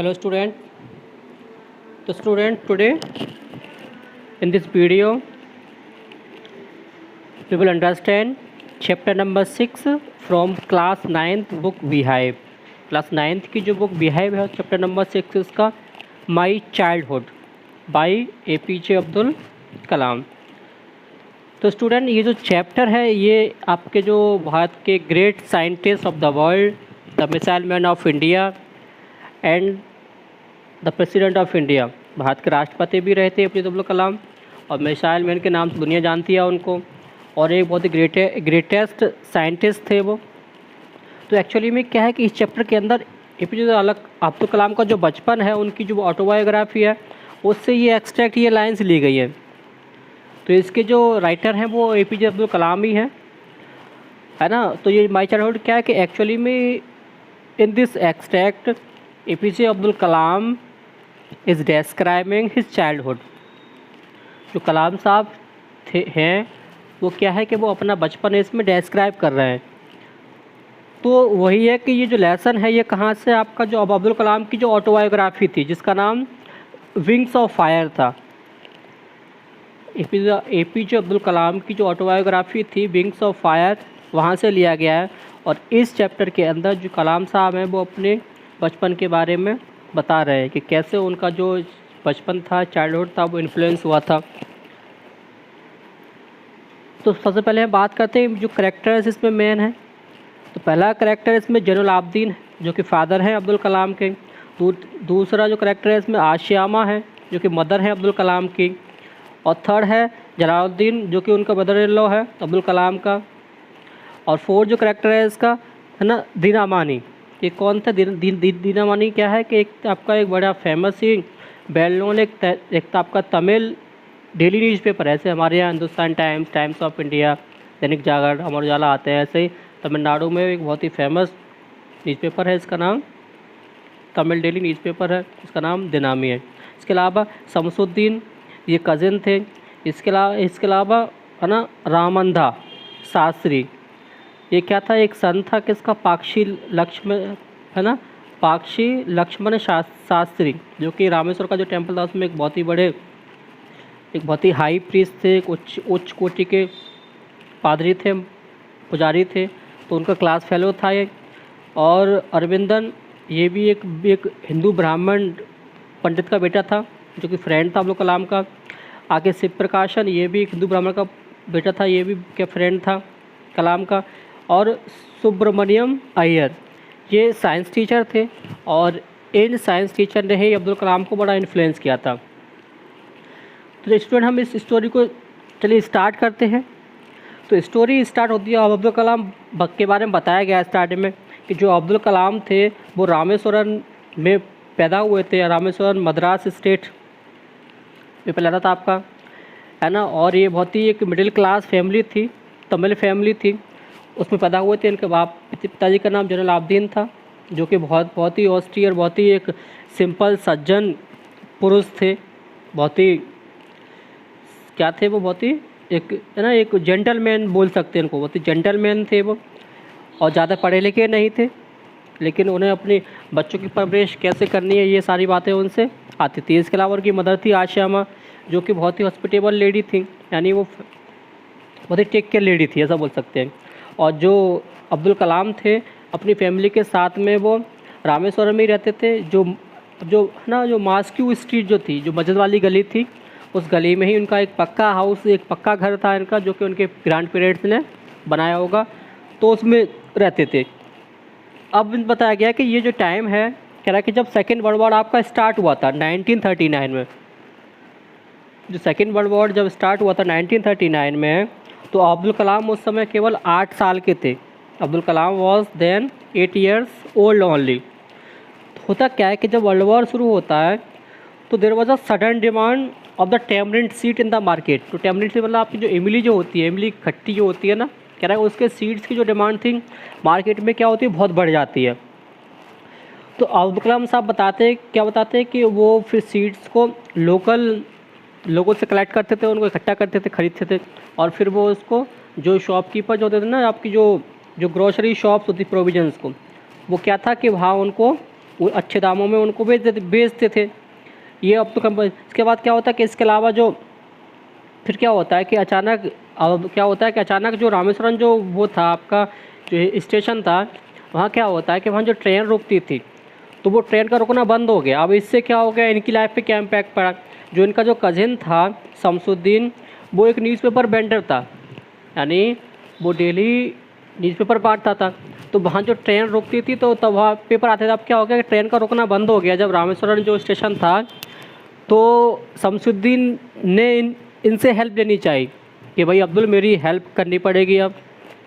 Hello student. So student, today in this video we will understand chapter number 6 from class 9th book Beehive. Class 9th की जो book Beehive है chapter number 6 इसका my childhood by APJ Abdul Kalam. तो student ये जो chapter है ये आपके जो भारत के great scientist of the world, the missile man of India and the president of India, Bharat के राष्ट्रपति भी रहते हैं APJ अब्दुल कलाम और मिसाइल मैन के नाम से दुनिया जानती है उनको, और एक बहुत ही ग्रेटेस्ट साइंटिस्ट थे वो। तो एक्चुअली में क्या है कि इस चैप्टर के अंदर APJ अब्दुल कलाम का जो बचपन है, उनकी जो ऑटोबायोग्राफी है, उससे ये एक्सट्रैक्ट ये लाइंस ली गई है। तो इसके जो राइटर हैं वो APJ अब्दुल कलाम ही है ना। तो ये माई चाइल्डहुड क्या है कि एक्चुअली में in this extract APJ Abdul Kalam is describing his childhood. जो कलाम साहब हैं वो क्या है कि वो अपना बचपन इसमें डिस्क्राइब कर रहे हैं। तो वही है कि ये जो लेसन है ये कहाँ से, आपका जो अब्दुल कलाम की जो ऑटोबायोग्राफी थी जिसका नाम विंग्स ऑफ फायर था, APJ अब्दुल कलाम की जो ऑटोबायोग्राफी थी विंग्स ऑफ फायर, वहाँ से लिया गया है। और इस चैप्टर के अंदर जो कलाम साहब हैं वो अपने बचपन के बारे में बता रहे हैं कि कैसे उनका जो बचपन था, चाइल्डहुड था, वो इन्फ्लुएंस हुआ था। तो सबसे पहले हम बात करते हैं जो करेक्टर्स इसमें मेन है। तो पहला करेक्टर इसमें जैनुल आबदीन जो कि फादर हैं अब्दुल कलाम के। दूसरा जो करेक्टर है इसमें आशियामा है जो कि मदर है अब्दुल कलाम की। और थर्ड है जलालुद्दीन जो कि उनका ब्रदर इन लॉ है अब्दुल कलाम का। और फोर्थ जो करेक्टर है इसका है ना दीनामानी। ये कौन था? दीनामानी क्या है कि एक आपका एक बड़ा फेमस ही वेल नोन एक आपका तमिल डेली न्यूज़पेपर है। ऐसे हमारे यहाँ Hindustan times, times of India, Dainik Jagran, Amar Ujala आते हैं, ऐसे ही तमिलनाडु में एक बहुत ही फेमस न्यूज़पेपर है, इसका नाम तमिल डेली न्यूज़पेपर है, इसका नाम दिनामी है। इसके अलावा शमसुद्दीन ये कज़िन थे। इसके अलावा है ना रामंधा शास्त्री, ये क्या था? एक सन था किसका? पाक्षी लक्ष्मण है ना, पाक्षी लक्ष्मण शास्त्री, जो कि रामेश्वर का जो टेम्पल था उसमें एक बहुत ही हाई प्रीस्ट थे, एक उच्च कोटि के पादरी थे, पुजारी थे, तो उनका क्लास फेलो था ये। और अरविंदन ये भी एक हिंदू ब्राह्मण पंडित का बेटा था जो कि फ्रेंड था अब्दुल कलाम का। आगे शिव प्रकाशन ये भी एक हिंदू ब्राह्मण का बेटा था, ये भी क्या फ्रेंड था कलाम का। और सुब्रमण्यम अय्यर ये साइंस टीचर थे और इन साइंस टीचर ने ही अब्दुल कलाम को बड़ा इन्फ्लुएंस किया था। तो स्टूडेंट हम इस स्टोरी को चलिए स्टार्ट करते हैं। तो स्टोरी स्टार्ट होती है अब्दुल कलाम के बारे में बताया गया स्टार्टिंग में कि जो अब्दुल कलाम थे वो रामेश्वरम में पैदा हुए थे। रामेश्वरम मद्रास स्टेट में पैदा था आपका है ना। और ये बहुत ही एक मिडिल क्लास फैमिली थी, तमिल फैमिली थी, उसमें पैदा हुए थे। इनके पिताजी का नाम जैनुल आबदीन था जो कि बहुत ही ऑस्टियर, बहुत ही एक सिंपल सज्जन पुरुष थे। बहुत ही क्या थे वो? बहुत ही एक है ना एक जेंटलमैन बोल सकते हैं इनको, बहुत ही जेंटलमैन थे वो। और ज़्यादा पढ़े लिखे नहीं थे, लेकिन उन्हें अपने बच्चों की परवरिश कैसे करनी है ये सारी बातें उनसे आती थी। इसके अलावा उनकी मदर थी आशियामा जो कि बहुत ही हॉस्पिटेबल लेडी थी, यानी वो बहुत ही टेक केयर लेडी थी ऐसा बोल सकते हैं। और जो अब्दुल कलाम थे अपनी फैमिली के साथ में वो रामेश्वरम में ही रहते थे। जो है ना जो मास्क्यू स्ट्रीट जो थी, जो मस्जिद वाली गली थी, उस गली में ही उनका एक पक्का हाउस, एक पक्का घर था इनका, जो कि उनके ग्रैंड पेरेंट्स ने बनाया होगा, तो उसमें रहते थे। अब बताया गया कि ये जो टाइम है कह रहा है कि जब सेकेंड वर्ल्ड वॉर आपका स्टार्ट हुआ था 1939 में, जो सेकेंड वर्ल्ड वॉर जब स्टार्ट हुआ था 1939 में, तो अब्दुल कलाम उस समय केवल 8 साल के थे। Abdul Kalam was then 8 years old only. होता क्या है कि जब वर्ल्ड वॉर शुरू होता है तो there was a sudden demand of the tamarind seed in the market. तो टेमरिंड सीड मतलब आपकी जो इमली जो होती है, इमली खट्टी जो होती है ना, कह रहा है उसके सीड्स की जो डिमांड थी मार्केट में क्या होती है, बहुत बढ़ जाती है। तो अब्दुल कलाम साहब बताते हैं कि वो फिर सीड्स को लोकल लोगों से कलेक्ट करते थे, उनको इकट्ठा करते थे, खरीदते थे, और फिर वो उसको जो शॉपकीपर जो होते थे ना, आपकी जो ग्रोसरी शॉप्स होती प्रोविजंस को, वो क्या था कि वहाँ उनको वो अच्छे दामों में उनको बेचते थे। ये अब तो कम। इसके बाद क्या होता है कि इसके अलावा जो फिर क्या होता है कि अचानक अब क्या होता है कि अचानक जो रामेश्वरम जो वो था आपका जो स्टेशन था, वहाँ क्या होता है कि वहाँ जो ट्रेन रुकती थी तो वो ट्रेन का रुकना बंद हो गया। अब इससे क्या हो गया, इनकी लाइफ पे क्या इम्पैक्ट पड़ा। जो इनका जो कज़िन था शमसुद्दीन, वो एक न्यूज़पेपर वेंडर था, यानी वो डेली न्यूज़पेपर बांटता था। तो वहाँ जो ट्रेन रुकती थी तो तब वहाँ पेपर आते थे। अब क्या हो गया कि ट्रेन का रुकना बंद हो गया जब रामेश्वरम जो स्टेशन था। तो शमसुद्दीन ने इनसे हेल्प लेनी चाहिए कि भाई अब्दुल मेरी हेल्प करनी पड़ेगी। अब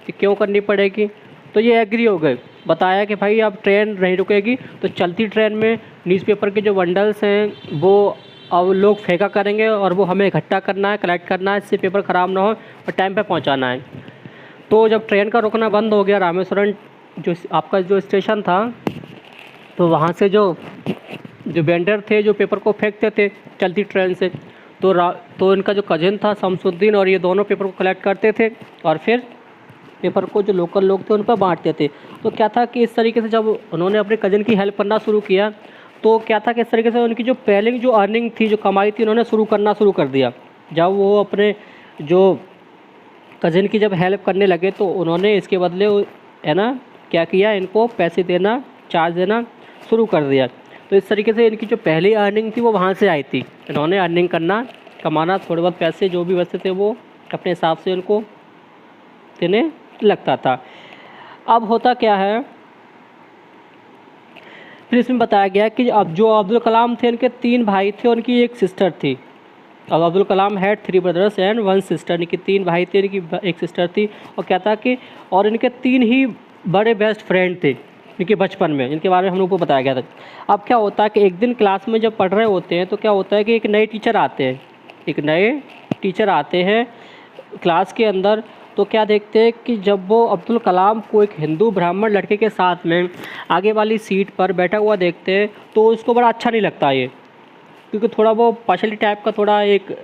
कि क्यों करनी पड़ेगी, तो ये एग्री हो गए। बताया कि भाई अब ट्रेन नहीं रुकेगी तो चलती ट्रेन में न्यूज़पेपर के जो बंडल्स हैं वो अब लोग फेंका करेंगे और वो हमें इकट्ठा करना है, कलेक्ट करना है, इससे पेपर ख़राब ना हो और टाइम पे पहुंचाना है। तो जब ट्रेन का रुकना बंद हो गया रामेश्वरम जो आपका जो स्टेशन था, तो वहाँ से जो वेंडर थे जो पेपर को फेंकते थे चलती ट्रेन से, तो इनका जो कज़िन था शमसुद्दीन और ये दोनों पेपर को कलेक्ट करते थे और फिर पेपर को जो लोकल लोग थे उन पर बांटते थे। तो क्या था कि इस तरीके से जब उन्होंने अपने कज़िन की हेल्प करना शुरू किया तो क्या था कि इस तरीके से उनकी जो पहले की जो अर्निंग थी, जो कमाई थी, उन्होंने शुरू कर दिया। जब वो अपने जो कज़िन की जब हेल्प करने लगे तो उन्होंने इसके बदले है ना क्या किया, इनको पैसे देना, चार्ज देना शुरू कर दिया। तो इस तरीके से इनकी जो पहली अर्निंग थी वो वहाँ से आई थी। इन्होंने अर्निंग कमाना, थोड़े बहुत पैसे जो भी बचते थे वो अपने हिसाब से उनको देने लगता था। अब होता क्या है, फिर इसमें बताया गया कि अब जो अब्दुल कलाम थे इनके 3 भाई थे, उनकी एक सिस्टर थी। अब Abdul Kalam had 3 brothers and 1 sister, इनकी 3 भाई थे, इनकी एक सिस्टर थी। और क्या था कि और इनके 3 ही बड़े बेस्ट फ्रेंड थे इनके बचपन में, इनके बारे में हम लोग को बताया गया था। अब क्या होता है कि एक दिन क्लास में जब पढ़ रहे होते हैं तो क्या होता है कि एक नए टीचर आते हैं क्लास के अंदर। तो क्या देखते हैं कि जब वो अब्दुल कलाम को एक हिंदू ब्राह्मण लड़के के साथ में आगे वाली सीट पर बैठा हुआ देखते हैं तो उसको बड़ा अच्छा नहीं लगता ये, क्योंकि थोड़ा वो पार्शलिटी टाइप का, थोड़ा एक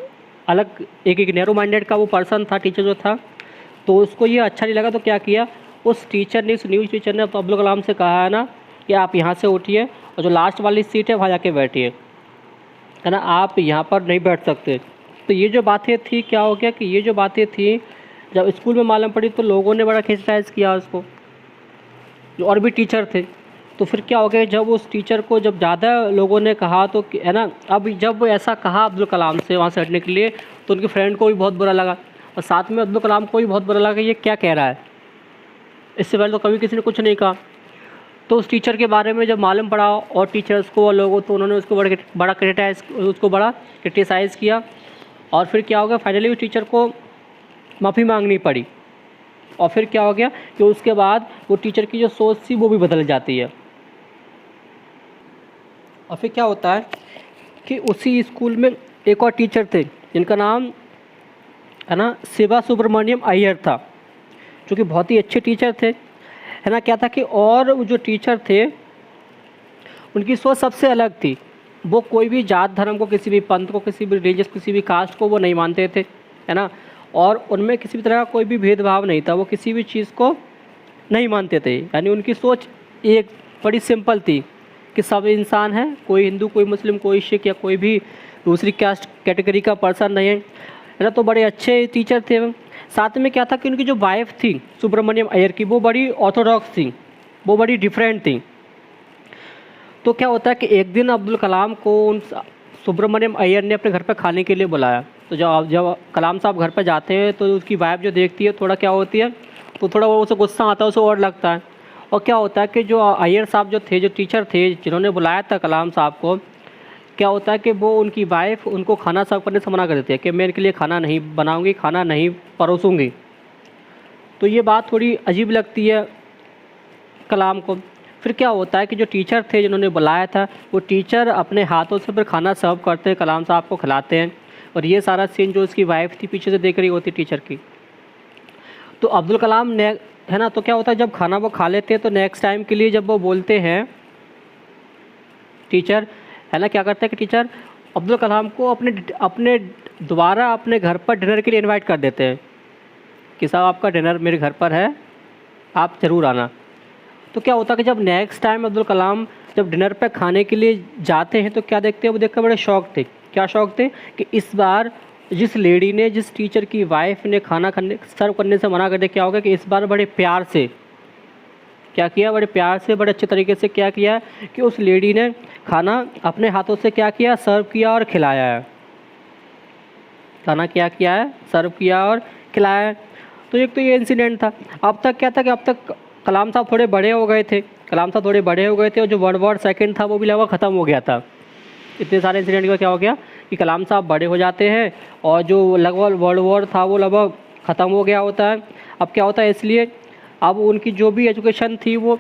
अलग एक नैरो माइंडेड का वो पर्सन था, टीचर जो था। तो उसको ये अच्छा नहीं लगा। तो क्या किया उस न्यूज़ टीचर ने अब्दुल कलाम से कहा है ना कि आप यहाँ से उठिए और जो लास्ट वाली सीट है वहाँ जाके बैठिए, है ना, आप यहाँ पर नहीं बैठ सकते। तो ये जो बातें थी, क्या हो गया कि ये जो बातें थी जब स्कूल में मालूम पड़ी तो लोगों ने बड़ा क्रिटिसाइज़ किया उसको, जो और भी टीचर थे। तो फिर क्या हो गया, जब उस टीचर को जब ज़्यादा लोगों ने कहा तो है ना, अब जब ऐसा कहा अब्दुल कलाम से वहाँ से हटने के लिए तो उनके फ्रेंड को भी बहुत बुरा लगा और साथ में अब्दुल कलाम को भी बहुत बुरा लगा कि ये क्या कह रहा है, इससे पहले तो कभी किसी ने कुछ नहीं कहा। तो उस टीचर के बारे में जब मालूम पड़ा और टीचर्स को और लोगों, तो उन्होंने उसको बड़ा क्रिटिसाइज़ किया। और फिर क्या हो गया, फाइनली उस टीचर को माफ़ी मांगनी पड़ी। और फिर क्या हो गया कि उसके बाद वो टीचर की जो सोच थी वो भी बदल जाती है। और फिर क्या होता है कि उसी स्कूल में एक और टीचर थे जिनका नाम है ना शिवा सुब्रमण्यम अय्यर था, जो कि बहुत ही अच्छे टीचर थे, है ना। क्या था कि और वो जो टीचर थे उनकी सोच सबसे अलग थी। वो कोई भी जात धर्म को, किसी भी पंथ को, किसी भी रिलीजियस, किसी भी कास्ट को वो नहीं मानते थे, है ना। और उनमें किसी भी तरह का कोई भी भेदभाव नहीं था, वो किसी भी चीज़ को नहीं मानते थे। यानी उनकी सोच एक बड़ी सिंपल थी कि सब इंसान हैं, कोई हिंदू, कोई मुस्लिम, कोई सिख या कोई भी दूसरी कास्ट कैटेगरी का पर्सन नहीं है ना। तो बड़े अच्छे टीचर थे। साथ में क्या था कि उनकी जो वाइफ थी सुब्रमण्यम अय्यर की, वो बड़ी ऑर्थोडॉक्स थी, वो बड़ी डिफरेंट थी। तो क्या होता है कि एक दिन अब्दुल कलाम को उन सुब्रमण्यम अय्यर ने अपने घर पर खाने के लिए बुलाया। तो जब कलाम साहब घर पर जाते हैं तो उसकी वाइफ जो देखती है थोड़ा क्या होती है, तो थोड़ा वो उसे गुस्सा आता है, उसे और लगता है। और क्या होता है कि जो अय्यर साहब जो थे, जो टीचर थे जिन्होंने बुलाया था कलाम साहब को, क्या होता है कि वो उनकी वाइफ उनको खाना सर्व करने से मना कर देती है कि मैं इनके लिए खाना नहीं बनाऊंगी, खाना नहीं परोसूंगी। तो ये बात थोड़ी अजीब लगती है कलाम को। फिर क्या होता है कि जो टीचर थे जिन्होंने बुलाया था, वो टीचर अपने हाथों से फिर खाना सर्व करते हैं, कलाम साहब को खिलाते हैं। और ये सारा सीन जो उसकी वाइफ थी पीछे से देख रही होती टीचर की। तो अब्दुल कलाम ने, है ना, तो क्या होता है जब खाना वो खा लेते हैं तो नेक्स्ट टाइम के लिए जब वो बोलते हैं टीचर, है ना, क्या करते हैं कि टीचर अब्दुल कलाम को अपने दोबारा अपने घर पर डिनर के लिए इनवाइट कर देते हैं कि साहब आपका डिनर मेरे घर पर है, आप ज़रूर आना। तो क्या होता कि जब नेक्स्ट टाइम अब्दुल कलाम जब डिनर पे खाने के लिए जाते हैं तो क्या देखते हैं, वो देखकर बड़े शौक थे। क्या शौक थे कि इस बार जिस लेडी ने, जिस टीचर की वाइफ ने खाना खाने सर्व करने से मना कर दिया, क्या होगा कि इस बार बड़े प्यार से क्या किया, बड़े प्यार से बड़े अच्छे तरीके से क्या किया कि उस लेडी ने खाना अपने हाथों से क्या किया, सर्व किया और खिलाया है। खाना क्या किया है, सर्व किया और खिलाया है। तो एक तो ये इंसिडेंट था। अब तक क्या था कि अब तक कलाम साहब थोड़े बड़े हो गए थे, और जो वर्ल्ड वॉर सेकंड था वो भी लगभग ख़त्म हो गया था। इतने सारे इंसिडेंट का क्या हो गया कि कलाम साहब बड़े हो जाते हैं और जो लगभग वर्ल्ड वॉर था वो लगभग ख़त्म हो गया होता है। अब क्या होता है, इसलिए अब उनकी जो भी एजुकेशन थी वो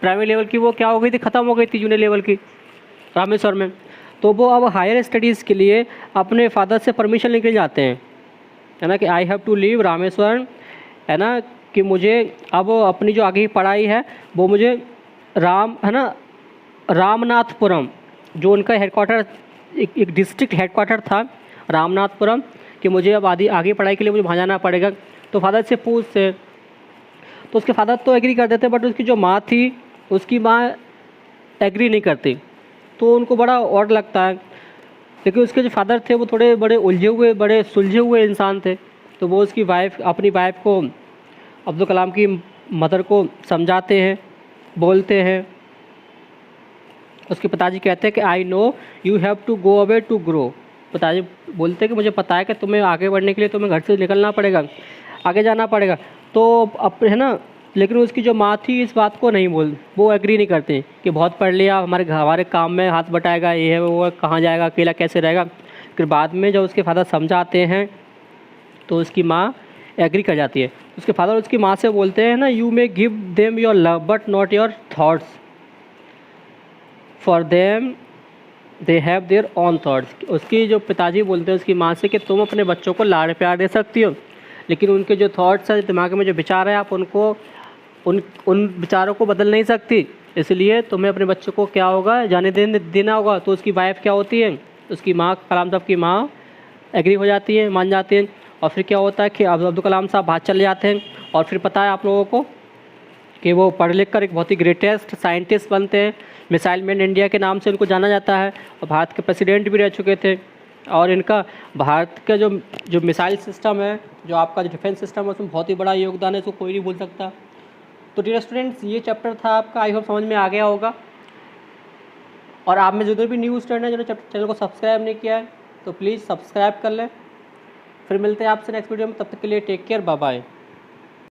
प्राइमरी लेवल की वो क्या हो गई थी, ख़त्म हो गई थी जूनियर लेवल की रामेश्वर में। तो वो अब हायर स्टडीज़ के लिए अपने फादर से परमिशन लेके जाते हैं, है ना, कि I have to leave Rameshwar, है ना, कि मुझे अब अपनी जो आगे की पढ़ाई है वो मुझे रामनाथपुरम, जो उनका हेडक्वार्टर एक डिस्ट्रिक्ट हेडक्वार्टर था रामनाथपुरम, कि मुझे अब आगे पढ़ाई के लिए मुझे वहाँ जाना पड़ेगा। तो फादर से पूछते, तो उसके फादर तो एग्री कर देते, बट उसकी जो माँ थी उसकी माँ एग्री नहीं करती। तो उनको बड़ा ऑड लगता है, क्योंकि उसके जो फादर थे वो थोड़े बड़े उलझे हुए, बड़े सुलझे हुए इंसान थे। तो वो उसकी अपनी वाइफ को, अब्दुल कलाम की मदर को समझाते हैं, बोलते हैं। उसके पिताजी कहते हैं कि I know you have to go away to grow. पिताजी बोलते हैं कि मुझे पता है कि तुम्हें आगे बढ़ने के लिए तुम्हें घर से निकलना पड़ेगा, आगे जाना पड़ेगा। तो अब है ना, लेकिन उसकी जो माँ थी इस बात को नहीं वो एग्री नहीं करते कि बहुत पढ़ लिया, हमारे काम में हाथ बटाएगा, ये है वो है, कहाँ जाएगा, अकेला कैसे रहेगा। फिर बाद में जब उसके फादर समझाते हैं तो उसकी माँ एग्री कर जाती है। उसके फादर उसकी माँ से बोलते हैं ना, you may give them your love but not your thoughts, for them they have their own thoughts. उसकी जो पिताजी बोलते हैं उसकी माँ से कि तुम अपने बच्चों को लाड़ प्यार दे सकती हो, लेकिन उनके जो थॉट्स है, दिमाग में जो विचार है, आप उनको उन विचारों को बदल नहीं सकती। इसलिए तुम्हें अपने बच्चों को क्या होगा, जाने देना होगा। तो उसकी वाइफ क्या होती है, उसकी माँ, कलाम साहब की माँ एग्री हो जाती है, मान जाती है। और फिर क्या होता है कि अब्दुल कलाम साहब बाहर चले जाते हैं। और फिर पता है आप लोगों को कि वो पढ़ लिख कर एक बहुत ही ग्रेटेस्ट साइंटिस्ट बनते हैं। मिसाइल मैन इंडिया के नाम से उनको जाना जाता है, और भारत के प्रेसिडेंट भी रह चुके थे। और इनका भारत का जो मिसाइल सिस्टम है, जो आपका जो डिफेंस सिस्टम है, उसमें बहुत ही बड़ा योगदान है, इसको कोई नहीं भूल सकता। तो डियर स्टूडेंट्स, ये चैप्टर था आपका, आई होप समझ में आ गया होगा। और आप में जितने भी न्यू स्टूडेंट हैं जिन्होंने चैनल को सब्सक्राइब नहीं किया है तो प्लीज़ सब्सक्राइब कर लें। फिर मिलते हैं आपसे नेक्स्ट वीडियो में, तब तक के लिए टेक केयर, बाय बाय।